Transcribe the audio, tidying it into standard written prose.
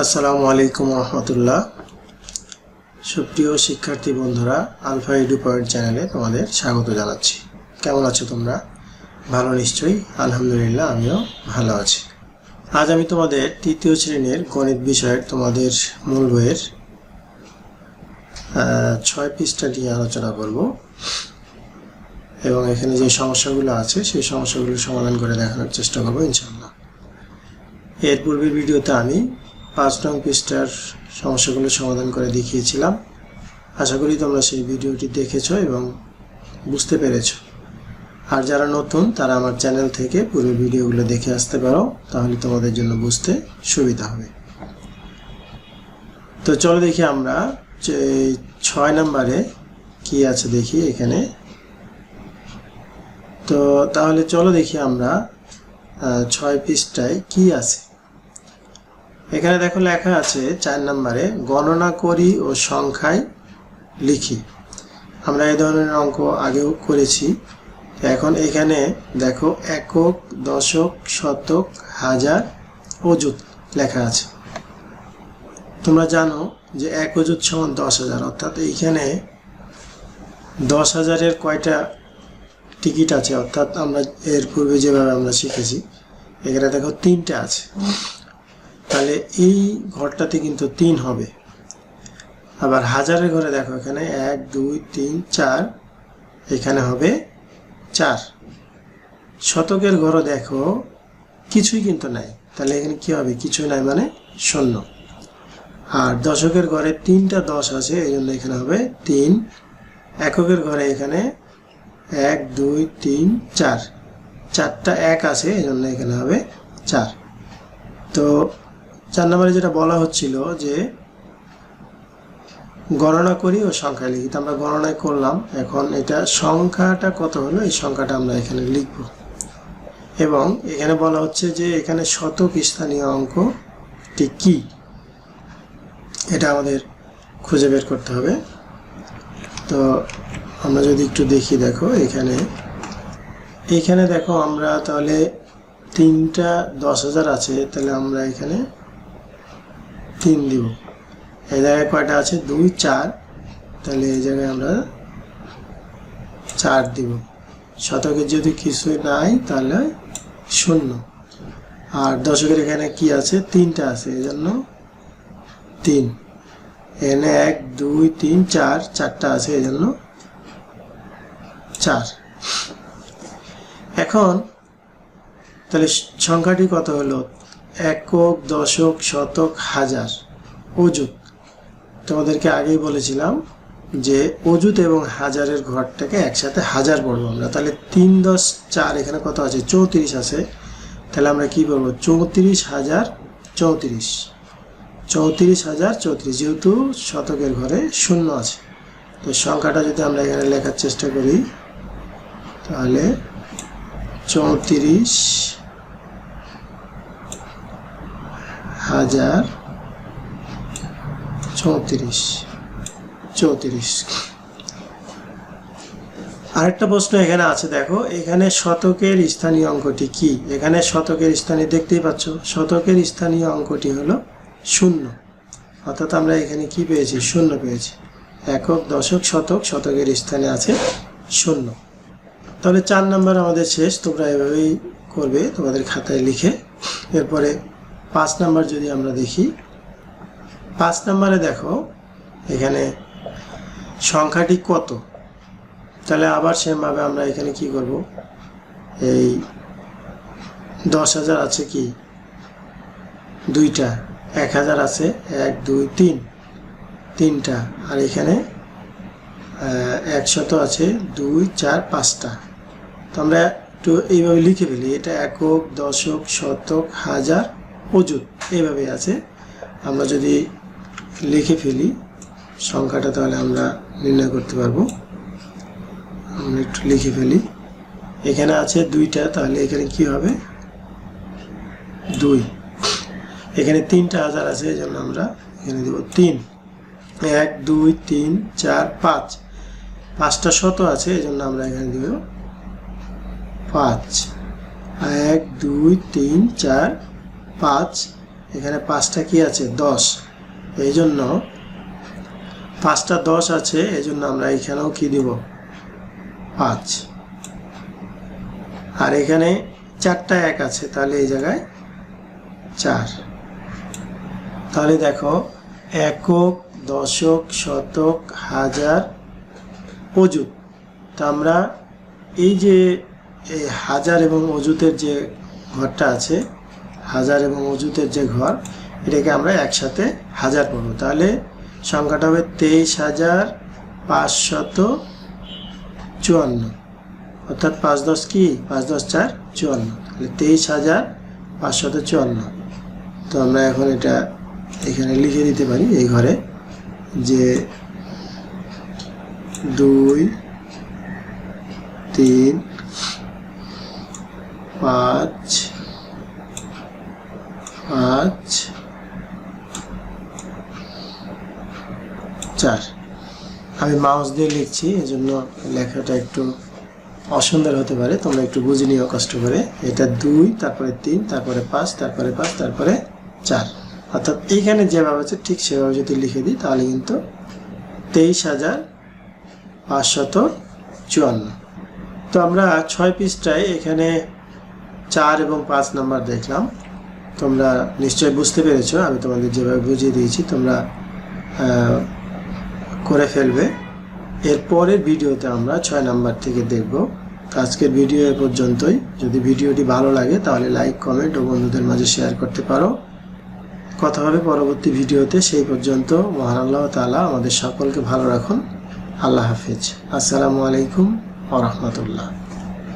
আসসালামু আলাইকুম রহমতুল্লাহ। সুপ্রিয় শিক্ষার্থী বন্ধুরা, আলফা এডু পয়েন্ট চ্যানেলে তোমাদের স্বাগত জানাচ্ছি। কেমন আছো তোমরা? ভালো নিশ্চয়ই। আলহামদুলিল্লাহ, আমিও ভালো আছি। আজ আমি তোমাদের তৃতীয় শ্রেণীর গণিত বিষয়ের তোমাদের মূল বইয়ের 6 পৃষ্ঠা নিয়ে আলোচনা করব এবং এখানে যে সমস্যাগুলো আছে সেই সমস্যাগুলো সমাধান করে দেখানোর চেষ্টা করব ইনশাআল্লাহ। এর পূর্বের ভিডিওতে আমি 5 নং পৃষ্ঠার সমস্যাগুলো সমাধান করে দেখিয়েছিলাম। আশা করি তোমরা সেই ভিডিওটি দেখেছো এবং বুঝতে পেরেছো। আর যারা নতুন তারা আমার চ্যানেল থেকে পুরো ভিডিওগুলো দেখে আসতে পারো, তাহলে তোমাদের জন্য বুঝতে সুবিধা হবে। তো চলো দেখি আমরা যে 6 নম্বরে কি আছে দেখি এখানে। তো তাহলে চলো দেখি আমরা 6 পৃষ্ঠায় কি আছে। এখানে দেখো লেখা আছে 4 নম্বরে গণনা করি ও সংখ্যায় লিখি। আমরা এই ধরনের অঙ্ক আগেও করেছি। এখন এখানে দেখো একক, দশক, শতক, হাজার, অযুত লেখা আছে। তোমরা জানো যে এক অযুত সমান 10,000, অর্থাৎ এইখানে 10,000-এর কয়টা টিকিট আছে, অর্থাৎ আমরা এর পূর্বে যেভাবে আমরা শিখেছি এখানে দেখো 3টা আছে। তাহলে এই ঘরটাতে কিন্তু 3 হবে। আবার হাজারের ঘরে দেখো এখানে 1 2 3 4, এখানে হবে 4। শতকের ঘরও দেখো কিছুই কিন্তু নাই, তাহলে এখানে কি হবে? কিছুই নাই মানে 0। আর দশকের ঘরে 3টা 10 আছে, এই জন্য এখানে হবে 3। এককের ঘরে এখানে 1 2 3 4, 4টা 1 আছে, এই জন্য এখানে হবে 4। তো 4 নম্বরে যেটা বলা হচ্ছিল যে গণনা করি ও সংখ্যা লিখি। তো আমরা গণনায় করলাম, এখন এটা সংখ্যাটা কত হলো এই সংখ্যাটা আমরা এখানে লিখব। এবং এখানে বলা হচ্ছে যে এখানে শতক স্থানীয় অঙ্কটি কি, এটা আমাদের খুঁজে বের করতে হবে। তো আমরা যদি একটু দেখি, দেখো এখানে দেখো আমরা তাহলে 3টা 10,000 আছে, তাহলে আমরা এখানে 3 দিব। এই জায়গায় কয়টা আছে? 2 4, তাহলে এই জায়গায় আমরা 4 দিব। শতকের যদি কিছু নাই তাহলে 0। আর দশকের এখানে কি আছে? 3টা আছে, এই জন্য 3। এখানে 1 2 3 4, 4টা আছে, এই জন্য 4। এখন তাহলে সংখ্যাটি কত হলো? একক, দশক, শতক, হাজার, অযুত। তোমাদেরকে আগেই বলেছিলাম যে অযুত এবং হাজারের ঘরটাকে একসাথে হাজার পড়বো আমরা। তাহলে 3 10 4, এখানে কত আছে? 34 আছে। তাহলে আমরা কি বলবো? 34,034, 34,034, যেহেতু শতকের ঘরে 0 আছে। তো সংখ্যাটা যদি আমরা এখানে লেখার চেষ্টা করি, তাহলে 34,034। আরেকটা প্রশ্ন এখানে আছে, দেখো এখানে শতকের স্থানীয় অঙ্কটি কি? এখানে শতকের স্থানীয় দেখতেই পাচ্ছ, শতকের স্থানীয় অঙ্কটি হলো 0। অর্থাৎ আমরা এখানে কি পেয়েছি? 0 পেয়েছি। একক, দশক, শতক, শতকের স্থানে আছে 0। তাহলে 4 নম্বর আমাদের শেষ। তোমরা এভাবেই করবে তোমাদের খাতায় লিখে। এরপরে 5 নম্বর যদি আমরা দেখি, 5 নম্বরে দেখো এখানে সংখ্যাটি কত। তাহলে আবার সেমভাবে আমরা এখানে কি করব? এই 10,000 আছে কি? 2টা। 1,000 আছে 1 2 3, 3টা। আর এখানে 100 আছে 2 4 5টা। তো আমরা একটু এইভাবে লিখে ফেলি, এটা একক, দশক, শতক, হাজার, অযুত, এইভাবে আছে। আমরা যদি লিখে ফেলি সংখ্যাটা, তাহলে আমরা নির্ণয় করতে পারবো। আমরা একটু লিখে ফেলি। এখানে আছে 2টা, তাহলে এখানে কি হবে? 2। এখানে 3টা হাজার আছে, এই জন্য আমরা এখানে দেব 3। 1 2 3 4 5, 5টা শত আছে, এই জন্য আমরা এখানে দেব 5। 1 2 3 4 5, এখানে 5টা কি আছে 10, এই জন্য 5টা 10 আছে, এই জন্য আমরা এখানেও কি দিব 5, আর এখানে 4টা 1 আছে, তাহলে এই জায়গায় 4। তাহলে দেখো একক, দশক, শতক, হাজার, অযুত। তা আমরা এই যে এই হাজার এবং অযুতের যে ঘরটা আছে, হাজার এবং অযুতের যে ঘর, এটাকে আমরা একসাথে হাজার পাবো। তাহলে সংখ্যাটা হবে 23,554, অর্থাৎ 5 10 কি 5 10 4 54, তাহলে 23,554। তো আমরা এখন এটা এখানে লিখে দিতে পারি এই ঘরে যে 2 3 5 5 4। আমি মাউস দিয়ে লিখছি, এজন্য লেখাটা একটু অসুন্দর হতে পারে, তোমরা একটু বুঝে নিও কষ্ট করে। এটা 2, তারপরে 3, তারপরে 5, তারপরে 5, তারপরে 4, অর্থাৎ এইখানে যেভাবে আছে ঠিক সেভাবে যদি লিখে দিই তাহলে কিন্তু 23,554। তো আমরা 6 পৃষ্ঠায় এখানে 4 এবং 5 নাম্বার দেখলাম। তোমরা নিশ্চয়ই বুঝতে পেরেছো, আমি তোমাদের যেভাবে বুঝিয়ে দিয়েছি তোমরা করে ফেলবে। এর পরের ভিডিওতে আমরা 6 নাম্বার থেকে দেখব। আজকের ভিডিও এ পর্যন্তই। যদি ভিডিওটি ভালো লাগে তাহলে লাইক, কমেন্ট ও বন্ধুদের মাঝে শেয়ার করতে পারো। কথা হবে পরবর্তী ভিডিওতে। সেই পর্যন্ত মহান আল্লাহ তাআলা আমাদের সকলকে ভালো রাখুন। আল্লাহ হাফেজ। আসসালামু আলাইকুম ওয়া রাহমাতুল্লাহ।